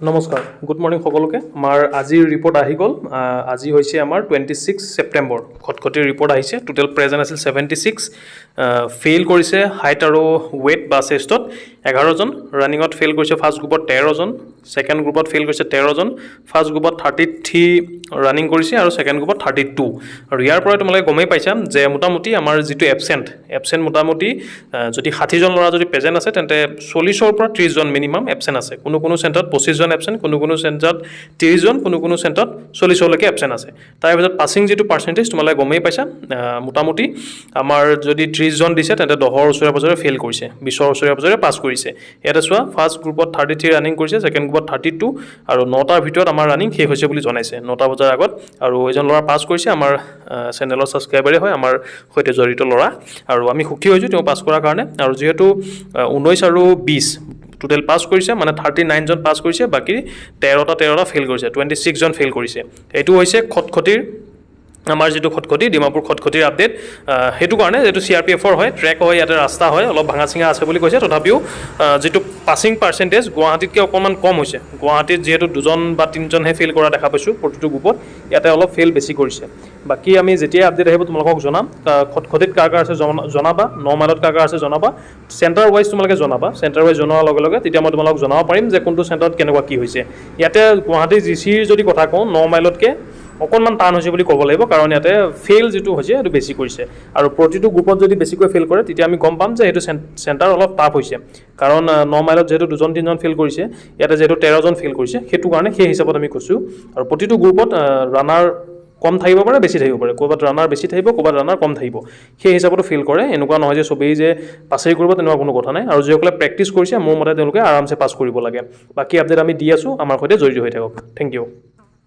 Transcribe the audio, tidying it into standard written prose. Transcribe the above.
নমস্কাৰ good morning সকলোকে আমাৰ আজিৰ ৰিপৰ্ট আহি গ'ল আজি হৈছে আমাৰ 26 ছেপ্টেম্বৰ খটখটিৰ ৰিপৰ্ট আহিছে টোটেল প্ৰেজেন্ট আছিল 76 ফেইল কৰিছে হাইট আৰু ওয়েট বা চেষ্টত 11 জন ৰানিঙত ফেইল কৰিছে ফাৰ্ষ্ট গ্ৰুপত 13 জন সেকেন্ড গ্ৰুপত ফেইল কৰিছে 13 জন ফাৰ্ষ্ট গ্ৰুপত 33 ৰানিং কৰিছে আৰু সেকেন্ড গ্ৰুপত 32 আৰু ইয়াৰ পৰা তোমালোকে গমেই পাইছা যে মোটামুটি আমাৰ যেটো এবসেন্ট মোটামুটি যদি 60 জন ল'ৰা যদি প্ৰেজেন্ট আছে তেন্তে 40 ৰ পৰা 30 জন মিনিমাম এবসেন্ট আছে কোনো চেণ্টাৰত 25 জন এবসেন্ট কোনো চেণ্টাৰত 30 জন কোনো চেণ্টাৰত 40 লৈকে এবসেন্ট আছে তাৰ ভিতৰত পাসিং যেটো পাৰ্চেন্টেজ তোমালোকে গমেই পাইছা মোটামুটি আমাৰ যদি 30 জন দিছে তেন্তে 10 ৰ ওচৰে পাজৰে ফেইল কৰিছে 20 ৰ ওচৰে পাজৰে পাস কৰিছে এটা চোৱা ফাৰ্ষ্ট গ্ৰুপত 33 ৰানিং কৰিছে সেকেন্ড গ্ৰুপত 32 আৰু 9টাৰ ভিতৰত আমাৰ ৰানিং শেষ হৈছে বুলি জনাইছে 9টা বজাৰ আগত আৰু এজন ল'ৰা পাস কৰিছে আমাৰ চেনেলৰ সাবস্ক্ৰাইবাৰে হয় আমাৰ হৈতে জড়িত ল'ৰা আৰু আমি সুখী হৈছো তেওঁ পাস কৰাৰ কাৰণে আৰু যেহেতু 19 আৰু 20 টোটেল পাস কৰিছে মানে 39 জন পাস কৰিছে বাকি 13টা ফেইল কৰিছে 26 জন ফেইল কৰিছে এটো হৈছে খটখটিৰ আমাৰ যেটো খটখটি ডিমাপুৰ খটখটিৰ আপডেট হেতু কাৰণে যেটো সিআৰপিএফৰ হয় ট্ৰেক হয় ইয়াতে ৰাস্তা হয় অলপ ভাঙাচিঙা আছে বুলি কৈছে তথাপিও যেটো পাসিং পাৰ্চেন্টেজ গুৱাহাটীতকৈ অকমান কম হৈছে গুৱাহাটীত যেহেতু দুজন বা তিনজন হে ফেইল কৰা দেখা পাইছো প্ৰতিটো গ্ৰুপত ইয়াতে অলপ ফেইল বেছি কৰিছে বাকি আমি যেতিয়া আপডেট আহিব তোমালোকক জনাম খটখটিত কাৰ আছে জনাবা 9 মাইলত কাৰ আছে জনাবা সেন্টাৰ ওয়াইজ তোমালোকে জনাবা সেন্টাৰ ওয়াইজ জনোৱাৰ লগে লগে তেতিয়া মই তোমালোকক জনাব পাৰিম যে কোনটো সেন্টাৰত কেনেকুৱা কি হৈছে ইয়াতে গুৱাহাটী জিচিৰ যদি কথা কওঁ 9 মাইলতকে অকনমান টান হৈছে বুলি ক'ব লাগিব কাৰণ ইয়াতে ফেইল যেটো হৈছে এটো বেছি কৰিছে আৰু প্ৰতিটো গ্ৰুপত যদি বেছিকৈ ফেইল কৰে তেতিয়া আমি গম পাম যে এটো সেন্টাৰ অলপ টাফ হৈছে কাৰণ 9 মাইলত যেটো দুজন তিনজন ফেইল কৰিছে ইয়াতে যেটো 13 জন ফেইল কৰিছে হেতু কাৰণে সেই হিচাপত আমি কৈছো আৰু প্ৰতিটো গ্ৰুপত ৰানাৰ কম থাকিব পাৰে বেছি থাকিব পাৰে কোবাত ৰানাৰ বেছি থাকিব কোবাত ৰানাৰ কম থাকিব সেই হিচাপতো ফিল কৰে এনেকুৱা নহয় যে সবেই যে পাছেই কৰিব তেনেকুৱা কোনো কথা নাই আৰু যেসকলে প্ৰেক্টিস কৰিছে মোৰ মতে তেওঁলোকে আৰামসে পাস কৰিব লাগে বাকি আপডেট আমি দি আছো আমাৰ হৈতে জড়িত হৈ থাকক থ্যাংক ইউ